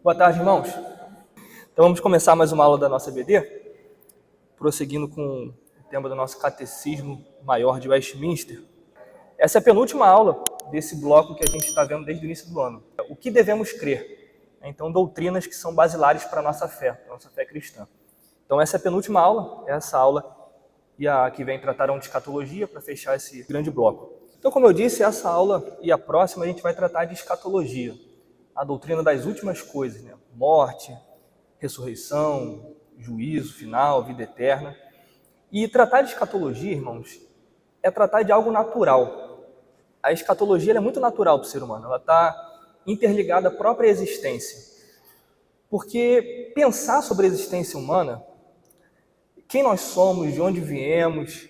Boa tarde, irmãos. Então vamos começar mais uma aula da nossa EBD, prosseguindo com o tema do nosso Catecismo Maior de Westminster. Essa é a penúltima aula desse bloco que a gente está vendo desde o início do ano. O que devemos crer? Então, doutrinas que são basilares para a nossa fé cristã. Então essa é a penúltima aula, essa aula e a que vem tratarão de escatologia para fechar esse grande bloco. Então, como eu disse, essa aula e a próxima a gente vai tratar de escatologia, a doutrina das últimas coisas, né? Morte, ressurreição, juízo final, vida eterna. E tratar de escatologia, irmãos, é tratar de algo natural. A escatologia é muito natural para o ser humano, ela está interligada à própria existência. Porque pensar sobre a existência humana, quem nós somos, de onde viemos,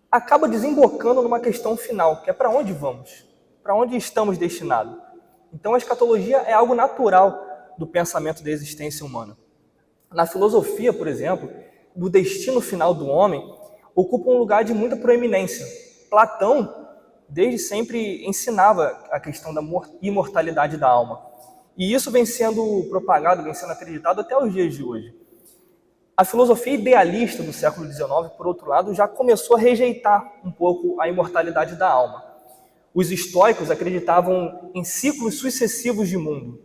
acaba desembocando numa questão final, que é para onde vamos, para onde estamos destinados. Então a escatologia é algo natural do pensamento da existência humana. Na filosofia, por exemplo, do destino final do homem, ocupa um lugar de muita proeminência. Platão, desde sempre, ensinava a questão da imortalidade da alma. E isso vem sendo propagado, vem sendo acreditado até os dias de hoje. A filosofia idealista do século XIX, por outro lado, já começou a rejeitar um pouco a imortalidade da alma. Os estoicos acreditavam em ciclos sucessivos de mundo.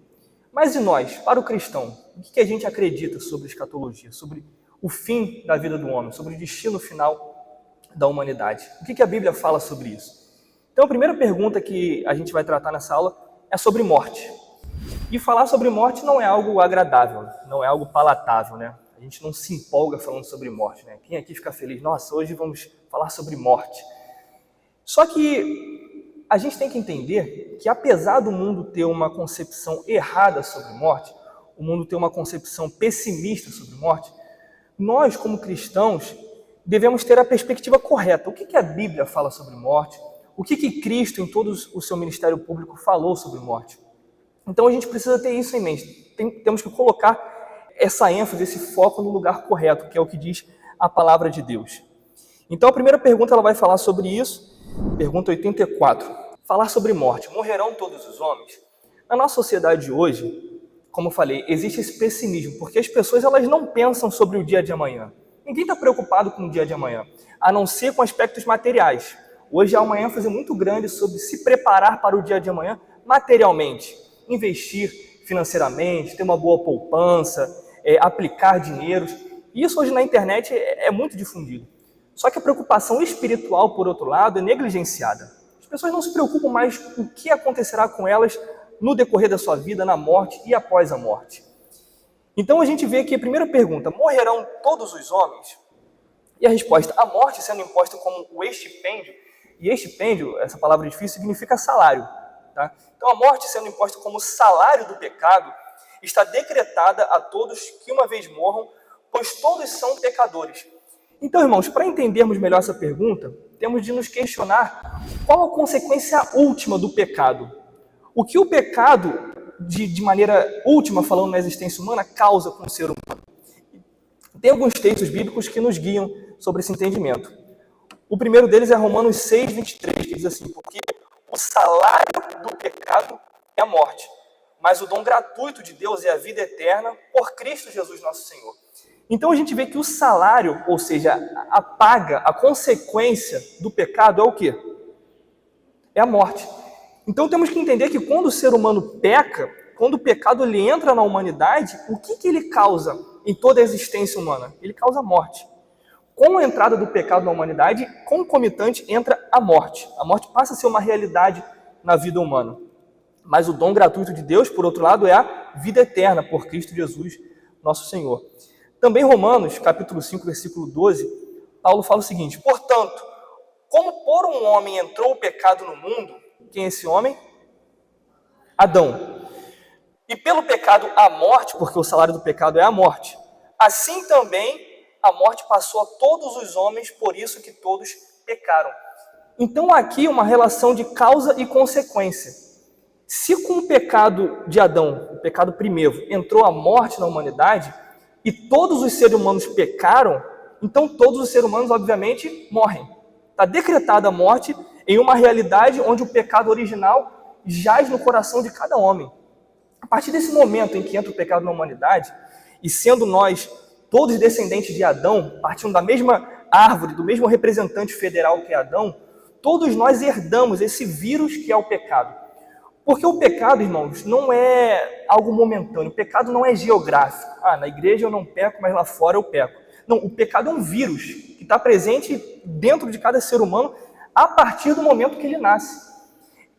Mas e nós, para o cristão, o que a gente acredita sobre escatologia, sobre o fim da vida do homem, sobre o destino final da humanidade? O que a Bíblia fala sobre isso? Então, a primeira pergunta que a gente vai tratar nessa aula é sobre morte. E falar sobre morte não é algo agradável, não é algo palatável, né? A gente não se empolga falando sobre morte, né? Quem aqui fica feliz? Nossa, hoje vamos falar sobre morte. Só que a gente tem que entender que, apesar do mundo ter uma concepção errada sobre morte, o mundo ter uma concepção pessimista sobre morte, nós, como cristãos, devemos ter a perspectiva correta. O que a Bíblia fala sobre morte? O que Cristo, em todo o seu ministério público, falou sobre morte? Então a gente precisa ter isso em mente. Temos que colocar essa ênfase, esse foco no lugar correto, que é o que diz a palavra de Deus. Então a primeira pergunta ela vai falar sobre isso. Pergunta 84. Falar sobre morte. Morrerão todos os homens? Na nossa sociedade de hoje, como eu falei, existe esse pessimismo, porque as pessoas elas não pensam sobre o dia de amanhã. Ninguém está preocupado com o dia de amanhã, a não ser com aspectos materiais. Hoje há uma ênfase muito grande sobre se preparar para o dia de amanhã materialmente. Investir financeiramente, ter uma boa poupança, aplicar dinheiros. Isso hoje na internet é muito difundido. Só que a preocupação espiritual, por outro lado, é negligenciada. As pessoas não se preocupam mais com o que acontecerá com elas no decorrer da sua vida, na morte e após a morte. Então a gente vê aqui a primeira pergunta: morrerão todos os homens? E a resposta: a morte sendo imposta como o estipêndio, e estipêndio, essa palavra difícil, significa salário. Tá? Então a morte sendo imposta como salário do pecado, está decretada a todos que uma vez morram, pois todos são pecadores. Então, irmãos, para entendermos melhor essa pergunta, temos de nos questionar qual a consequência última do pecado. O que o pecado, de maneira última, falando na existência humana, causa com o ser humano. Tem alguns textos bíblicos que nos guiam sobre esse entendimento. O primeiro deles é Romanos 6, 23, que diz assim: porque o salário do pecado é a morte, mas o dom gratuito de Deus é a vida eterna por Cristo Jesus nosso Senhor. Então a gente vê que o salário, ou seja, a paga, a consequência do pecado é o quê? É a morte. Então temos que entender que quando o ser humano peca, quando o pecado ele entra na humanidade, o que ele causa em toda a existência humana? Ele causa morte. Com a entrada do pecado na humanidade, concomitante entra a morte. A morte passa a ser uma realidade na vida humana. Mas o dom gratuito de Deus, por outro lado, é a vida eterna por Cristo Jesus, nosso Senhor. Também Romanos, capítulo 5, versículo 12, Paulo fala o seguinte: portanto, como por um homem entrou o pecado no mundo, quem é esse homem? Adão. E pelo pecado a morte, porque o salário do pecado é a morte, assim também a morte passou a todos os homens, por isso que todos pecaram. Então aqui uma relação de causa e consequência. Se com o pecado de Adão, o pecado primeiro, entrou a morte na humanidade, e todos os seres humanos pecaram, então todos os seres humanos, obviamente, morrem. Está decretada a morte em uma realidade onde o pecado original jaz no coração de cada homem. A partir desse momento em que entra o pecado na humanidade, e sendo nós todos descendentes de Adão, partindo da mesma árvore, do mesmo representante federal que é Adão, todos nós herdamos esse vírus que é o pecado. Porque o pecado, irmãos, não é algo momentâneo, o pecado não é geográfico. Na igreja eu não peco, mas lá fora eu peco. Não, o pecado é um vírus que está presente dentro de cada ser humano a partir do momento que ele nasce.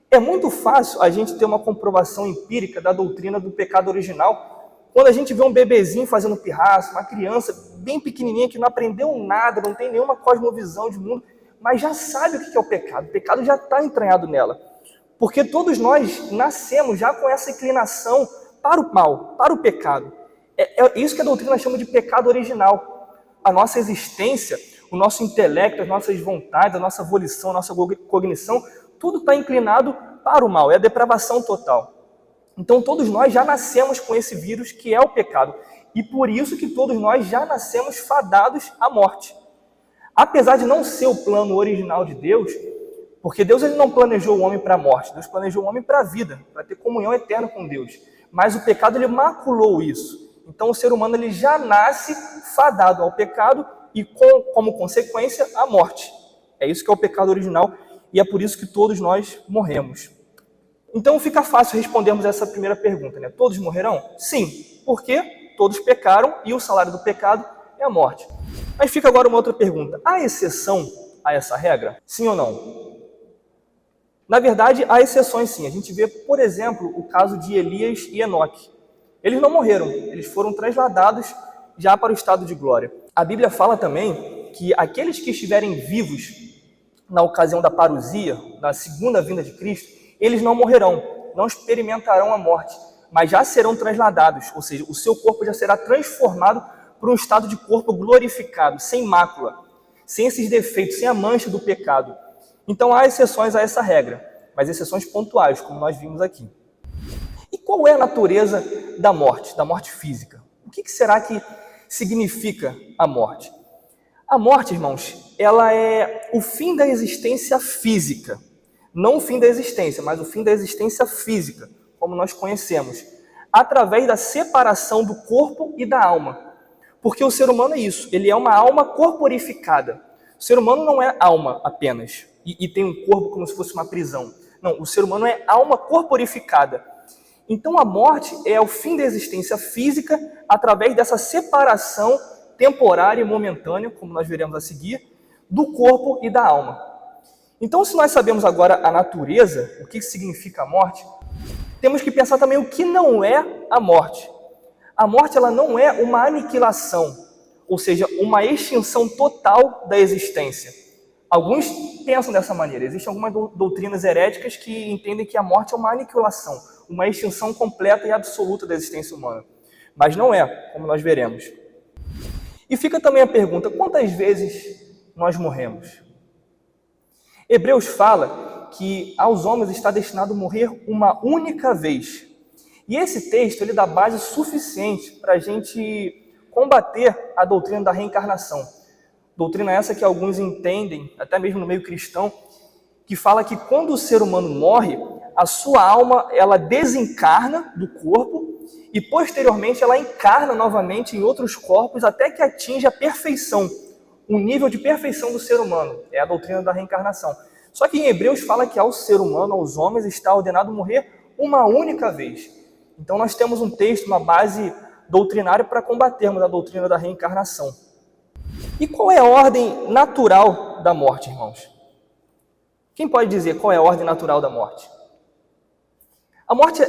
É muito fácil a gente ter uma comprovação empírica da doutrina do pecado original quando a gente vê um bebezinho fazendo pirraça, uma criança bem pequenininha que não aprendeu nada, não tem nenhuma cosmovisão de mundo, mas já sabe o que é o pecado. O pecado já está entranhado nela. Porque todos nós nascemos já com essa inclinação para o mal, para o pecado. É isso que a doutrina chama de pecado original. A nossa existência, o nosso intelecto, as nossas vontades, a nossa volição, a nossa cognição, tudo está inclinado para o mal, é a depravação total. Então todos nós já nascemos com esse vírus que é o pecado. E por isso que todos nós já nascemos fadados à morte. Apesar de não ser o plano original de Deus, porque Deus ele não planejou o homem para a morte, Deus planejou o homem para a vida, para ter comunhão eterna com Deus. Mas o pecado ele maculou isso. Então o ser humano ele já nasce fadado ao pecado e como consequência à morte. É isso que é o pecado original e é por isso que todos nós morremos. Então fica fácil respondermos essa primeira pergunta, né? Todos morrerão? Sim, porque todos pecaram e o salário do pecado é a morte. Mas fica agora uma outra pergunta. Há exceção a essa regra? Sim ou não? Na verdade, há exceções sim. A gente vê, por exemplo, o caso de Elias e Enoque. Eles não morreram, eles foram transladados já para o estado de glória. A Bíblia fala também que aqueles que estiverem vivos na ocasião da parousia, na segunda vinda de Cristo, eles não morrerão, não experimentarão a morte, mas já serão transladados, ou seja, o seu corpo já será transformado para um estado de corpo glorificado, sem mácula, sem esses defeitos, sem a mancha do pecado. Então há exceções a essa regra, mas exceções pontuais, como nós vimos aqui. E qual é a natureza da morte física? O que será que significa a morte? A morte, irmãos, ela é o fim da existência física. Não o fim da existência, mas o fim da existência física, como nós conhecemos, através da separação do corpo e da alma. Porque o ser humano é isso, ele é uma alma corporificada. O ser humano não é alma apenas, e tem um corpo como se fosse uma prisão. Não, o ser humano é alma corporificada. Então a morte é o fim da existência física através dessa separação temporária e momentânea, como nós veremos a seguir, do corpo e da alma. Então, se nós sabemos agora a natureza, o que significa a morte, temos que pensar também o que não é a morte. A morte ela não é uma aniquilação, ou seja, uma extinção total da existência. Alguns pensam dessa maneira. Existem algumas doutrinas heréticas que entendem que a morte é uma aniquilação, uma extinção completa e absoluta da existência humana. Mas não é, como nós veremos. E fica também a pergunta, quantas vezes nós morremos? Hebreus fala que aos homens está destinado a morrer uma única vez. E esse texto ele dá base suficiente para a gente combater a doutrina da reencarnação. Doutrina essa que alguns entendem, até mesmo no meio cristão, que fala que quando o ser humano morre, a sua alma ela desencarna do corpo e posteriormente ela encarna novamente em outros corpos até que atinja a perfeição, o nível de perfeição do ser humano. É a doutrina da reencarnação. Só que em Hebreus fala que ao ser humano, aos homens, está ordenado morrer uma única vez. Então nós temos um texto, uma base doutrinária para combatermos a doutrina da reencarnação. E qual é a ordem natural da morte, irmãos? Quem pode dizer qual é a ordem natural da morte? A morte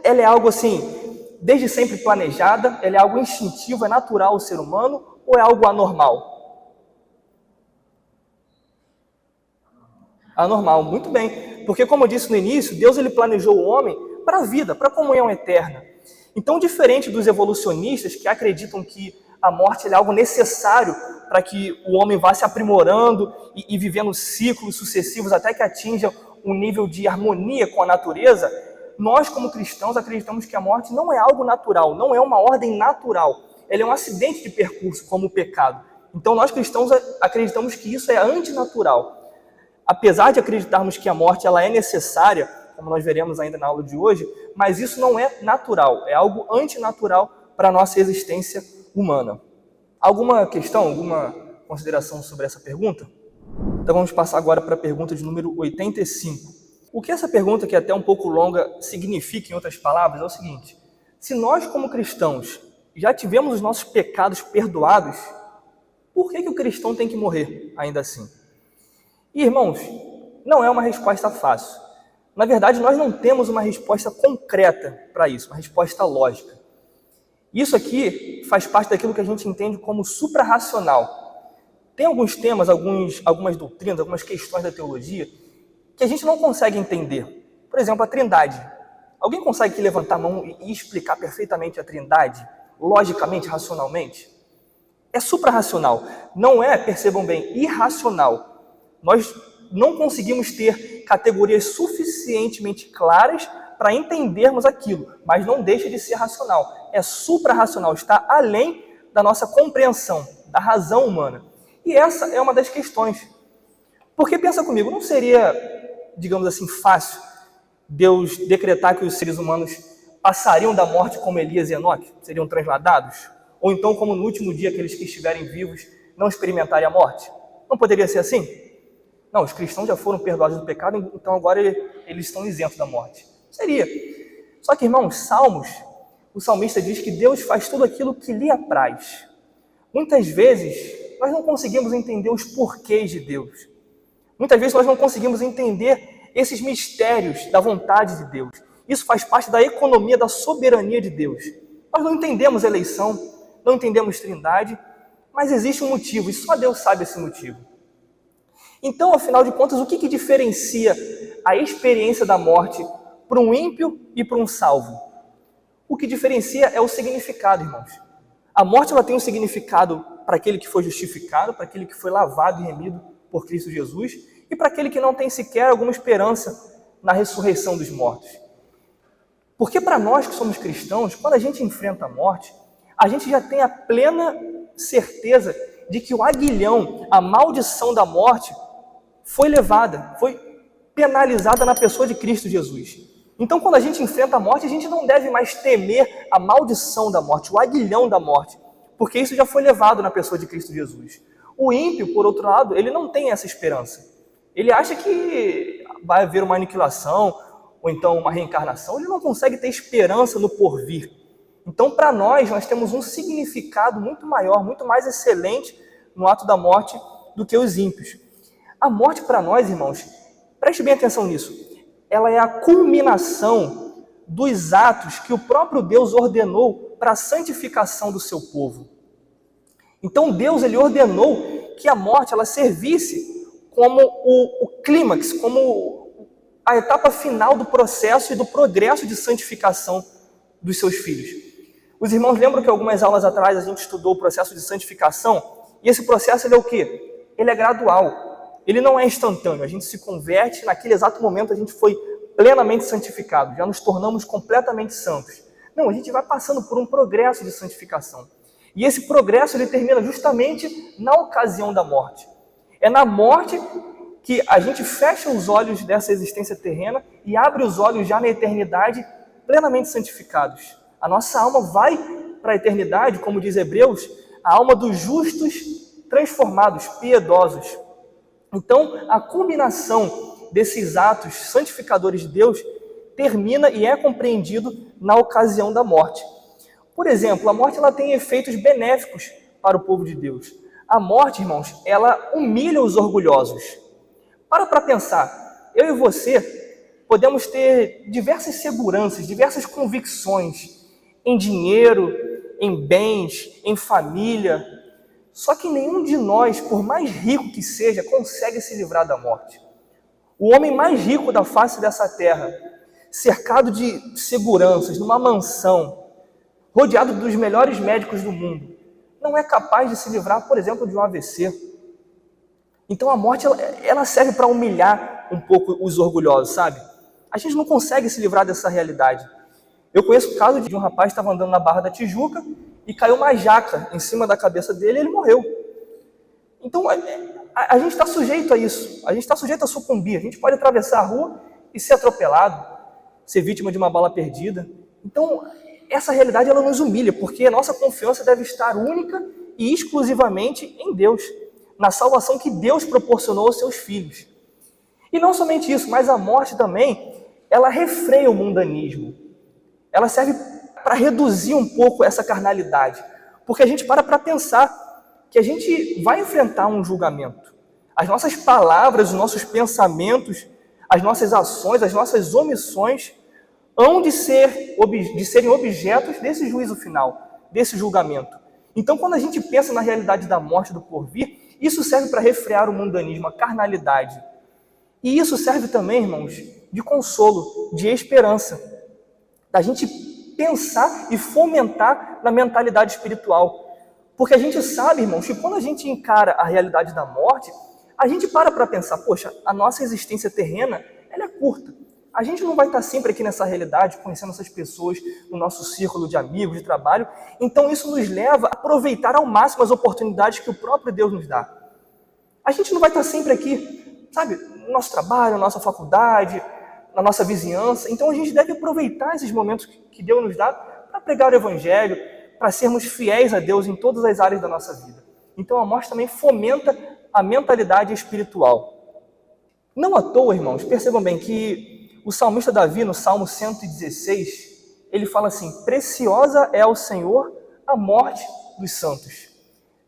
ela é algo assim, desde sempre planejada, ela é algo instintivo, é natural ao ser humano ou é algo anormal? Anormal, muito bem. Porque como eu disse no início, Deus ele planejou o homem para a vida, para a comunhão eterna. Então, diferente dos evolucionistas que acreditam que a morte é algo necessário para que o homem vá se aprimorando e vivendo ciclos sucessivos até que atinja um nível de harmonia com a natureza, nós como cristãos acreditamos que a morte não é algo natural, não é uma ordem natural. Ela é um acidente de percurso, como o pecado. Então nós cristãos acreditamos que isso é antinatural. Apesar de acreditarmos que a morte ela é necessária, como nós veremos ainda na aula de hoje, mas isso não é natural, é algo antinatural para a nossa existência humana. Alguma questão, alguma consideração sobre essa pergunta? Então vamos passar agora para a pergunta de número 85. O que essa pergunta, que é até um pouco longa, significa, em outras palavras, é o seguinte: se nós, como cristãos, já tivemos os nossos pecados perdoados, por que o cristão tem que morrer ainda assim? E, irmãos, não é uma resposta fácil. Na verdade, nós não temos uma resposta concreta para isso, uma resposta lógica. Isso aqui faz parte daquilo que a gente entende como suprarracional. Tem alguns temas, algumas doutrinas, algumas questões da teologia que a gente não consegue entender. Por exemplo, a Trindade. Alguém consegue aqui levantar a mão e explicar perfeitamente a Trindade, logicamente, racionalmente? É suprarracional, não é, percebam bem, irracional. Nós não conseguimos ter categorias suficientemente claras para entendermos aquilo, mas não deixa de ser racional. É suprarracional, está além da nossa compreensão, da razão humana. E essa é uma das questões. Porque pensa comigo, não seria, digamos assim, fácil Deus decretar que os seres humanos passariam da morte como Elias e Enoque? Seriam transladados? Ou então, como no último dia, aqueles que estiverem vivos não experimentarem a morte? Não poderia ser assim? Não, os cristãos já foram perdoados do pecado, então agora eles estão isentos da morte. Seria. Só que, irmãos, Salmos, o salmista diz que Deus faz tudo aquilo que lhe apraz. Muitas vezes, nós não conseguimos entender os porquês de Deus. Muitas vezes, nós não conseguimos entender esses mistérios da vontade de Deus. Isso faz parte da economia, da soberania de Deus. Nós não entendemos eleição, não entendemos Trindade, mas existe um motivo, e só Deus sabe esse motivo. Então, afinal de contas, o que diferencia a experiência da morte para um ímpio e para um salvo? O que diferencia é o significado, irmãos. A morte ela tem um significado para aquele que foi justificado, para aquele que foi lavado e remido por Cristo Jesus, e para aquele que não tem sequer alguma esperança na ressurreição dos mortos. Porque para nós que somos cristãos, quando a gente enfrenta a morte, a gente já tem a plena certeza de que o aguilhão, a maldição da morte, foi levada, foi penalizada na pessoa de Cristo Jesus. Então, quando a gente enfrenta a morte, a gente não deve mais temer a maldição da morte, o aguilhão da morte, porque isso já foi levado na pessoa de Cristo Jesus. O ímpio, por outro lado, ele não tem essa esperança. Ele acha que vai haver uma aniquilação, ou então uma reencarnação, ele não consegue ter esperança no porvir. Então, para nós temos um significado muito maior, muito mais excelente no ato da morte do que os ímpios. A morte para nós, irmãos, preste bem atenção nisso, ela é a culminação dos atos que o próprio Deus ordenou para a santificação do seu povo. Então Deus ele ordenou que a morte ela servisse como o clímax, como a etapa final do processo e do progresso de santificação dos seus filhos. Os irmãos lembram que algumas aulas atrás a gente estudou o processo de santificação? E esse processo ele é o quê? Ele é gradual. Ele não é instantâneo. A gente se converte, naquele exato momento a gente foi plenamente santificado, já nos tornamos completamente santos. Não, a gente vai passando por um progresso de santificação. E esse progresso ele termina justamente na ocasião da morte. É na morte que a gente fecha os olhos dessa existência terrena e abre os olhos já na eternidade plenamente santificados. A nossa alma vai para a eternidade, como diz Hebreus, a alma dos justos transformados, piedosos. Então, a combinação desses atos santificadores de Deus termina e é compreendido na ocasião da morte. Por exemplo, a morte ela tem efeitos benéficos para o povo de Deus. A morte, irmãos, ela humilha os orgulhosos. Para pensar, eu e você podemos ter diversas seguranças, diversas convicções em dinheiro, em bens, em família. Só que nenhum de nós, por mais rico que seja, consegue se livrar da morte. O homem mais rico da face dessa terra, cercado de seguranças, numa mansão, rodeado dos melhores médicos do mundo, não é capaz de se livrar, por exemplo, de um AVC. Então a morte ela serve para humilhar um pouco os orgulhosos, sabe? A gente não consegue se livrar dessa realidade. Eu conheço o caso de um rapaz que estava andando na Barra da Tijuca e caiu uma jaca em cima da cabeça dele e ele morreu. Então a gente está sujeito a isso, a gente está sujeito a sucumbir. A gente pode atravessar a rua e ser atropelado, ser vítima de uma bala perdida. Então, essa realidade ela nos humilha, porque a nossa confiança deve estar única e exclusivamente em Deus, na salvação que Deus proporcionou aos seus filhos. E não somente isso, mas a morte também, ela refreia o mundanismo. Ela serve para reduzir um pouco essa carnalidade, porque a gente para pensar que a gente vai enfrentar um julgamento. As nossas palavras, os nossos pensamentos, as nossas ações, as nossas omissões hão de serem objetos desse juízo final, desse julgamento. Então, quando a gente pensa na realidade da morte do porvir, isso serve para refrear o mundanismo, a carnalidade. E isso serve também, irmãos, de consolo, de esperança, da gente pensar e fomentar na mentalidade espiritual. Porque a gente sabe, irmãos, que quando a gente encara a realidade da morte, a gente para pensar, poxa, a nossa existência terrena, ela é curta. A gente não vai estar sempre aqui nessa realidade, conhecendo essas pessoas no nosso círculo de amigos, de trabalho. Então isso nos leva a aproveitar ao máximo as oportunidades que o próprio Deus nos dá. A gente não vai estar sempre aqui, sabe, no nosso trabalho, na nossa faculdade, na nossa vizinhança. Então a gente deve aproveitar esses momentos que Deus nos dá para pregar o Evangelho, para sermos fiéis a Deus em todas as áreas da nossa vida. Então a morte também fomenta a mentalidade espiritual. Não à toa, irmãos, percebam bem que o salmista Davi, no Salmo 116, ele fala assim: preciosa é ao Senhor a morte dos santos.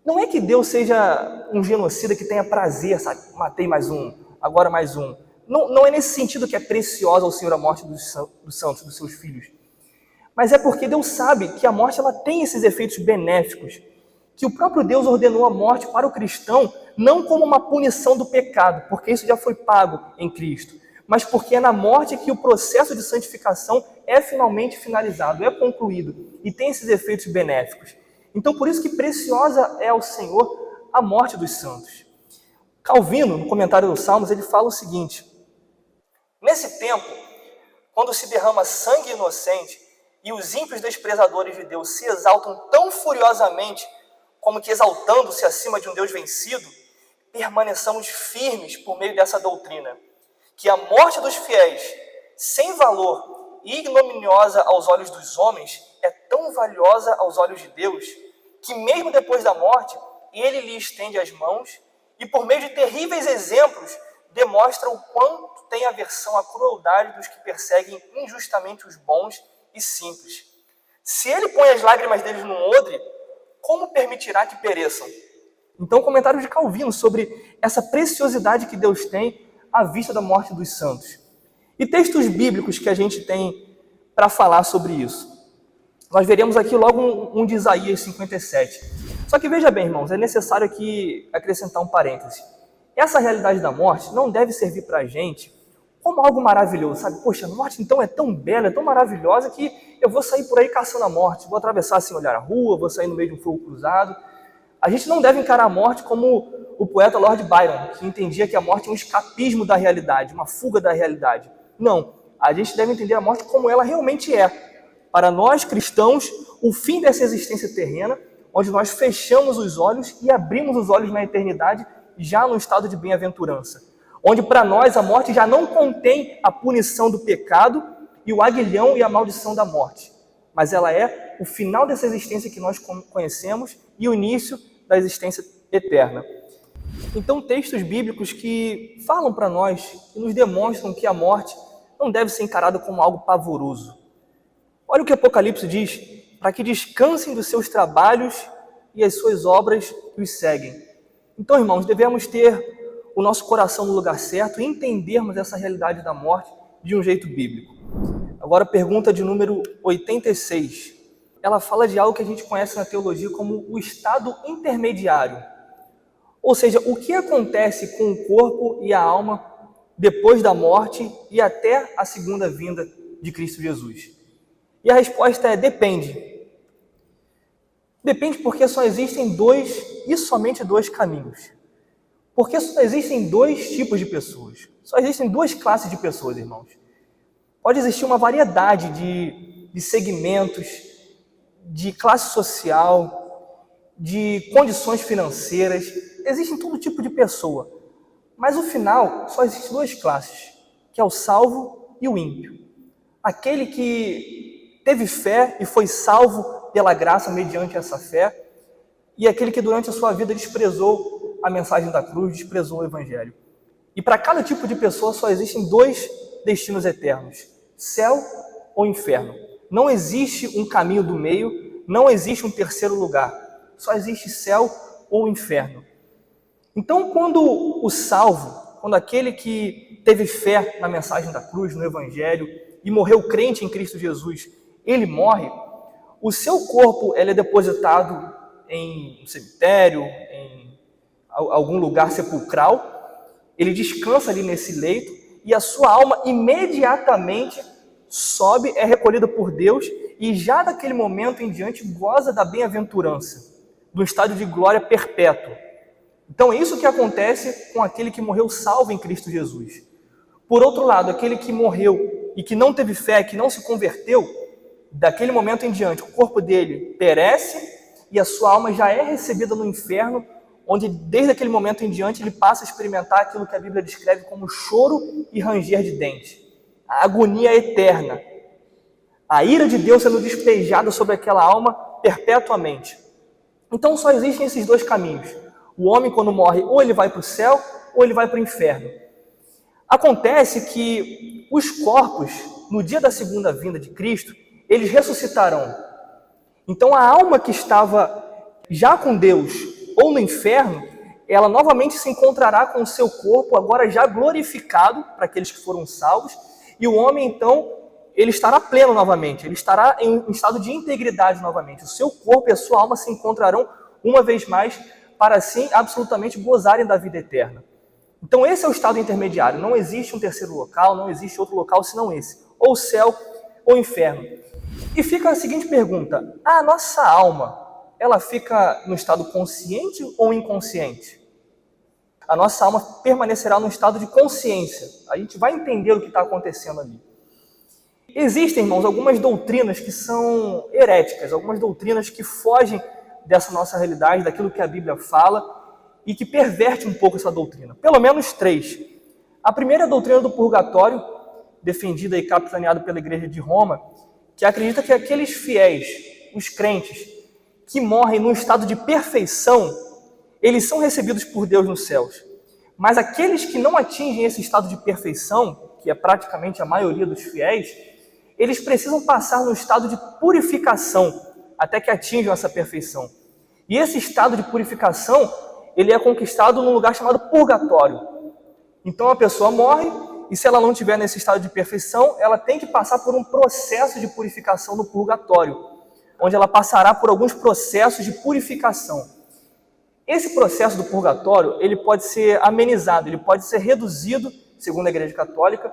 Não é que Deus seja um genocida que tenha prazer, sabe? Matei mais um, agora mais um. Não é nesse sentido que é preciosa ao Senhor a morte dos santos, dos seus filhos. Mas é porque Deus sabe que a morte ela tem esses efeitos benéficos, que o próprio Deus ordenou a morte para o cristão, não como uma punição do pecado, porque isso já foi pago em Cristo, mas porque é na morte que o processo de santificação é finalmente finalizado, é concluído, e tem esses efeitos benéficos. Então, por isso que preciosa é ao Senhor a morte dos santos. Calvino, no comentário dos Salmos, ele fala o seguinte: nesse tempo, quando se derrama sangue inocente e os ímpios desprezadores de Deus se exaltam tão furiosamente como que exaltando-se acima de um Deus vencido, permaneçamos firmes por meio dessa doutrina, que a morte dos fiéis, sem valor e ignominiosa aos olhos dos homens, é tão valiosa aos olhos de Deus, que mesmo depois da morte, ele lhe estende as mãos e, por meio de terríveis exemplos, demonstra o quanto tem aversão à crueldade dos que perseguem injustamente os bons e simples. Se ele põe as lágrimas deles num odre, como permitirá que pereçam? Então, comentário de Calvino sobre essa preciosidade que Deus tem à vista da morte dos santos. E textos bíblicos que a gente tem para falar sobre isso. Nós veremos aqui logo um de Isaías 57. Só que veja bem, irmãos, é necessário aqui acrescentar um parêntese. Essa realidade da morte não deve servir para a gente como algo maravilhoso, sabe? Poxa, a morte então é tão bela, é tão maravilhosa que eu vou sair por aí caçando a morte, vou atravessar assim, olhar a rua, vou sair no meio de um fogo cruzado. A gente não deve encarar a morte como o poeta Lord Byron, que entendia que a morte é um escapismo da realidade, uma fuga da realidade. Não, a gente deve entender a morte como ela realmente é. Para nós cristãos, o fim dessa existência terrena, onde nós fechamos os olhos e abrimos os olhos na eternidade, já no estado de bem-aventurança. Onde para nós a morte já não contém a punição do pecado e o aguilhão e a maldição da morte. Mas ela é o final dessa existência que nós conhecemos e o início da existência eterna. Então, textos bíblicos que falam para nós e nos demonstram que a morte não deve ser encarada como algo pavoroso. Olha o que Apocalipse diz: para que descansem dos seus trabalhos e as suas obras que os seguem. Então, irmãos, devemos ter o nosso coração no lugar certo e entendermos essa realidade da morte de um jeito bíblico. Agora, pergunta de número 86. Ela fala de algo que a gente conhece na teologia como o estado intermediário. Ou seja, o que acontece com o corpo e a alma depois da morte e até a segunda vinda de Cristo Jesus. E a resposta é: depende. Depende porque só existem dois e somente dois caminhos. Porque só existem dois tipos de pessoas. Só existem duas classes de pessoas, irmãos. Pode existir uma variedade de segmentos, de classe social, de condições financeiras. Existe todo tipo de pessoa. Mas, no final, só existem duas classes. que é o salvo e o ímpio. Aquele que teve fé e foi salvo pela graça mediante essa fé, e aquele que durante a sua vida desprezou a mensagem da cruz, desprezou o evangelho. E para cada tipo de pessoa só existem dois destinos eternos: céu ou inferno. Não existe um caminho do meio, não existe um terceiro lugar. Só existe céu ou inferno. Então, quando o salvo, quando aquele que teve fé na mensagem da cruz, no evangelho, e morreu crente em Cristo Jesus, ele morre, o seu corpo ele é depositado em um cemitério, em algum lugar sepulcral, ele descansa ali nesse leito, e a sua alma imediatamente sobe, é recolhida por Deus, e já daquele momento em diante goza da bem-aventurança, do estado de glória perpétua. Então é isso que acontece com aquele que morreu salvo em Cristo Jesus. Por outro lado, aquele que morreu e que não teve fé, que não se converteu, daquele momento em diante, o corpo dele perece e a sua alma já é recebida no inferno, onde desde aquele momento em diante ele passa a experimentar aquilo que a Bíblia descreve como choro e ranger de dentes. A agonia eterna. A ira de Deus sendo despejada sobre aquela alma perpetuamente. Então só existem esses dois caminhos. O homem, quando morre, ou ele vai para o céu, ou ele vai para o inferno. Acontece que os corpos, no dia da segunda vinda de Cristo, eles ressuscitarão. Então a alma que estava já com Deus ou no inferno, ela novamente se encontrará com o seu corpo, agora já glorificado, para aqueles que foram salvos, e o homem, então, ele estará pleno novamente, ele estará em estado de integridade novamente. O seu corpo e a sua alma se encontrarão uma vez mais, para assim absolutamente gozarem da vida eterna. Então esse é o estado intermediário, não existe um terceiro local, não existe outro local senão esse, ou céu ou inferno. E fica a seguinte pergunta: a nossa alma, ela fica no estado consciente ou inconsciente? A nossa alma permanecerá no estado de consciência. A gente vai entender o que está acontecendo ali. Existem, irmãos, algumas doutrinas que são heréticas, algumas doutrinas que fogem dessa nossa realidade, daquilo que a Bíblia fala, e que perverte um pouco essa doutrina. Pelo menos três. A primeira é a doutrina do purgatório, defendida e capitaneada pela Igreja de Roma, que acredita que aqueles fiéis, os crentes, que morrem num estado de perfeição, eles são recebidos por Deus nos céus. Mas aqueles que não atingem esse estado de perfeição, que é praticamente a maioria dos fiéis, eles precisam passar no estado de purificação, até que atinjam essa perfeição. E esse estado de purificação, ele é conquistado num lugar chamado purgatório. Então a pessoa morre, e se ela não estiver nesse estado de perfeição, ela tem que passar por um processo de purificação no purgatório, onde ela passará por alguns processos de purificação. Esse processo do purgatório, ele pode ser amenizado, ele pode ser reduzido, segundo a Igreja Católica,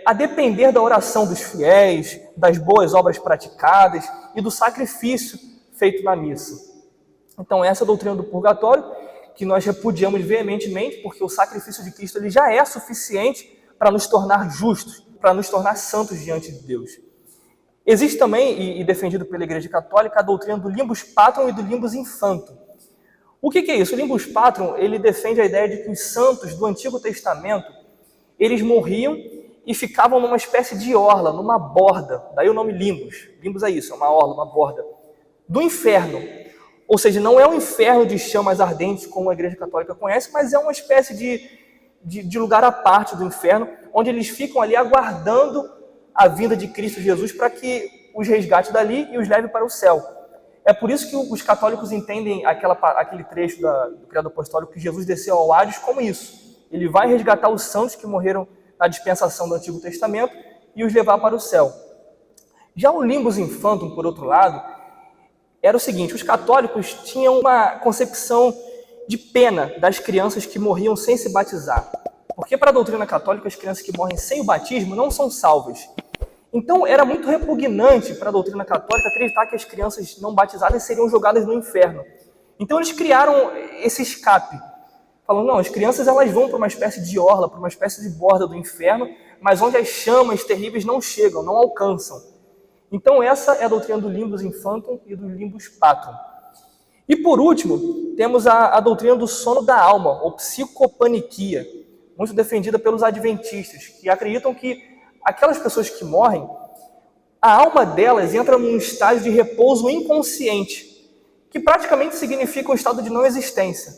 a depender da oração dos fiéis, das boas obras praticadas e do sacrifício feito na missa. Então essa é a doutrina do purgatório, que nós repudiamos veementemente, porque o sacrifício de Cristo ele já é suficiente para nos tornar justos, para nos tornar santos diante de Deus. Existe também, e defendido pela Igreja Católica, a doutrina do limbus patrum e do limbus infantum. O que é isso? O limbus patrum, ele defende a ideia de que os santos do Antigo Testamento, eles morriam e ficavam numa espécie de orla, numa borda, daí o nome limbus. Limbus é isso, é uma orla, uma borda, do inferno. Ou seja, não é um inferno de chamas ardentes como a Igreja Católica conhece, mas é uma espécie de lugar à parte do inferno, onde eles ficam ali aguardando a vinda de Cristo Jesus para que os resgate dali e os leve para o céu. É por isso que os católicos entendem aquele trecho do Credo Apostólico que Jesus desceu ao Hades como isso. Ele vai resgatar os santos que morreram na dispensação do Antigo Testamento e os levar para o céu. Já o limbus infantum, por outro lado, era o seguinte: os católicos tinham uma concepção de pena das crianças que morriam sem se batizar. Porque para a doutrina católica, as crianças que morrem sem o batismo não são salvas. Então era muito repugnante para a doutrina católica acreditar que as crianças não batizadas seriam jogadas no inferno. Então eles criaram esse escape, falando, não, as crianças elas vão para uma espécie de orla, para uma espécie de borda do inferno, mas onde as chamas terríveis não chegam, não alcançam. Então essa é a doutrina do limbus infantum e do limbus patrum. E por último, temos a doutrina do sono da alma, ou psicopaniquia. muito defendida pelos adventistas, que acreditam que aquelas pessoas que morrem, a alma delas entra num estágio de repouso inconsciente, que praticamente significa um estado de não existência,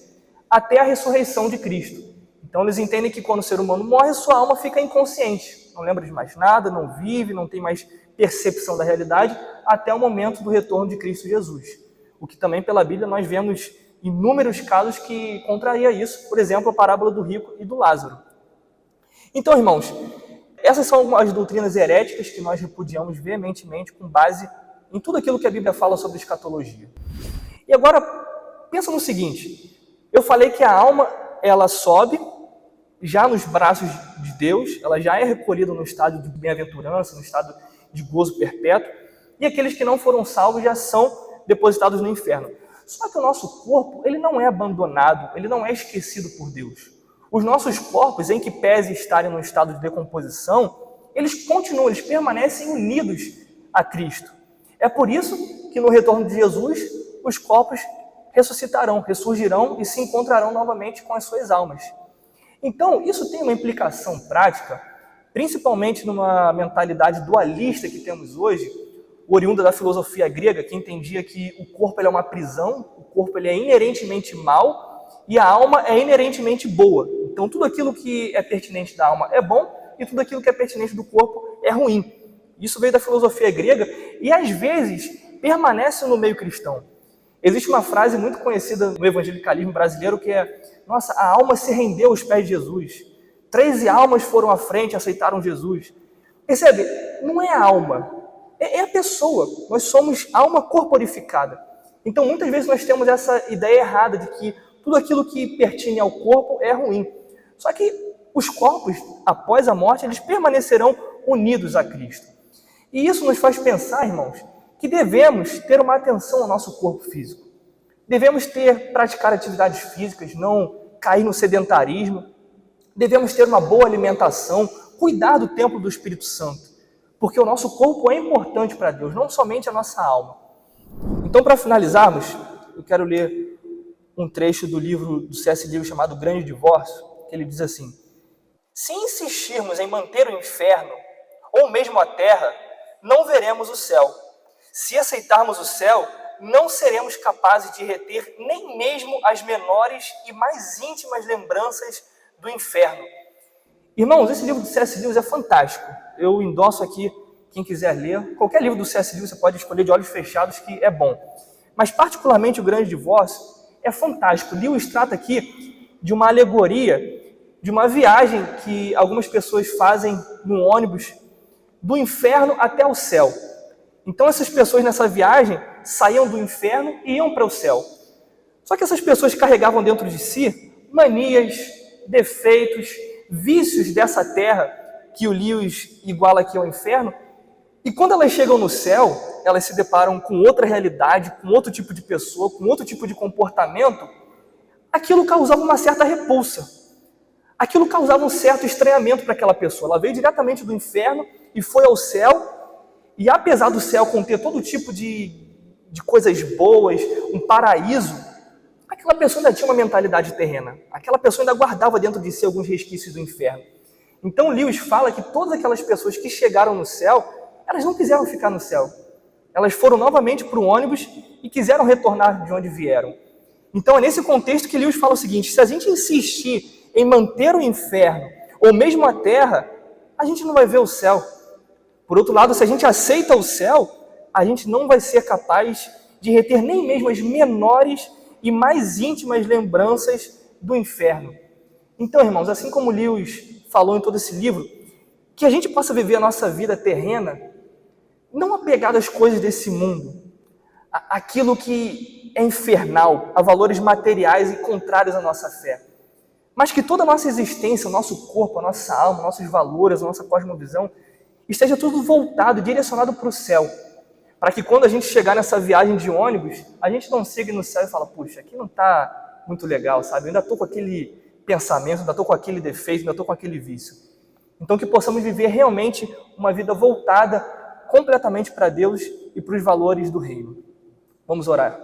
até a ressurreição de Cristo. Então eles entendem que quando o ser humano morre, sua alma fica inconsciente, não lembra de mais nada, não vive, não tem mais percepção da realidade, até o momento do retorno de Cristo Jesus. O que também pela Bíblia nós vemos inúmeros casos que contraria isso, por exemplo, a parábola do rico e do Lázaro. Então, irmãos, essas são as doutrinas heréticas que nós repudiamos veementemente com base em tudo aquilo que a Bíblia fala sobre escatologia. E agora, pensa no seguinte, eu falei que a alma, ela sobe já nos braços de Deus, ela já é recolhida no estado de bem-aventurança, no estado de gozo perpétuo, e aqueles que não foram salvos já são depositados no inferno. Só que o nosso corpo, ele não é abandonado, ele não é esquecido por Deus. Os nossos corpos, em que pese estarem no estado de decomposição, eles continuam, eles permanecem unidos a Cristo. É por isso que no retorno de Jesus, os corpos ressuscitarão, ressurgirão e se encontrarão novamente com as suas almas. Então, isso tem uma implicação prática, principalmente numa mentalidade dualista que temos hoje, oriunda da filosofia grega, que entendia que o corpo ele é uma prisão, o corpo ele é inerentemente mau e a alma é inerentemente boa. Então, tudo aquilo que é pertinente da alma é bom e tudo aquilo que é pertinente do corpo é ruim. Isso veio da filosofia grega e, às vezes, permanece no meio cristão. Existe uma frase muito conhecida no evangelicalismo brasileiro que é: nossa, a alma se rendeu aos pés de Jesus. 13 almas foram à frente e aceitaram Jesus. Percebe? Não é a alma, é a pessoa. Nós somos alma corporificada. Então, muitas vezes nós temos essa ideia errada de que tudo aquilo que pertine ao corpo é ruim. Só que os corpos, após a morte, eles permanecerão unidos a Cristo. E isso nos faz pensar, irmãos, que devemos ter uma atenção ao nosso corpo físico. Devemos praticar atividades físicas, não cair no sedentarismo. Devemos ter uma boa alimentação, cuidar do templo do Espírito Santo, porque o nosso corpo é importante para Deus, não somente a nossa alma. Então, para finalizarmos, eu quero ler um trecho do livro do C.S. Lewis chamado O Grande Divórcio, que ele diz assim: se insistirmos em manter o inferno, ou mesmo a terra, não veremos o céu. Se aceitarmos o céu, não seremos capazes de reter nem mesmo as menores e mais íntimas lembranças do inferno. Irmãos, esse livro do C.S. Lewis é fantástico. Eu endosso aqui, quem quiser ler. Qualquer livro do C.S. Lewis você pode escolher de olhos fechados, que é bom. Mas particularmente O Grande Divórcio é fantástico. Lewis trata aqui de uma alegoria, de uma viagem que algumas pessoas fazem no ônibus do inferno até o céu. Então essas pessoas nessa viagem saíam do inferno e iam para o céu. Só que essas pessoas carregavam dentro de si manias, defeitos, vícios dessa terra que o Lewis iguala aqui ao inferno. E quando elas chegam no céu, elas se deparam com outra realidade, com outro tipo de pessoa, com outro tipo de comportamento. Aquilo causava uma certa repulsa. Aquilo causava um certo estranhamento para aquela pessoa. Ela veio diretamente do inferno e foi ao céu. E apesar do céu conter todo tipo de coisas boas, um paraíso, aquela pessoa ainda tinha uma mentalidade terrena. Aquela pessoa ainda guardava dentro de si alguns resquícios do inferno. Então Lewis fala que todas aquelas pessoas que chegaram no céu, elas não quiseram ficar no céu. Elas foram novamente para o ônibus e quiseram retornar de onde vieram. Então é nesse contexto que Lewis fala o seguinte: se a gente insistir em manter o inferno, ou mesmo a terra, a gente não vai ver o céu. Por outro lado, se a gente aceita o céu, a gente não vai ser capaz de reter nem mesmo as menores e mais íntimas lembranças do inferno. Então, irmãos, assim como Lewis falou em todo esse livro, que a gente possa viver a nossa vida terrena, não apegado às coisas desse mundo, aquilo que é infernal, a valores materiais e contrários à nossa fé, mas que toda a nossa existência, o nosso corpo, a nossa alma, nossos valores, a nossa cosmovisão, esteja tudo voltado, direcionado para o céu, para que quando a gente chegar nessa viagem de ônibus, a gente não chegue no céu e fala: puxa, aqui não está muito legal, sabe? Eu ainda estou com aquele pensamento, ainda estou com aquele defeito, ainda estou com aquele vício. Então que possamos viver realmente uma vida voltada completamente para Deus e para os valores do reino. Vamos orar.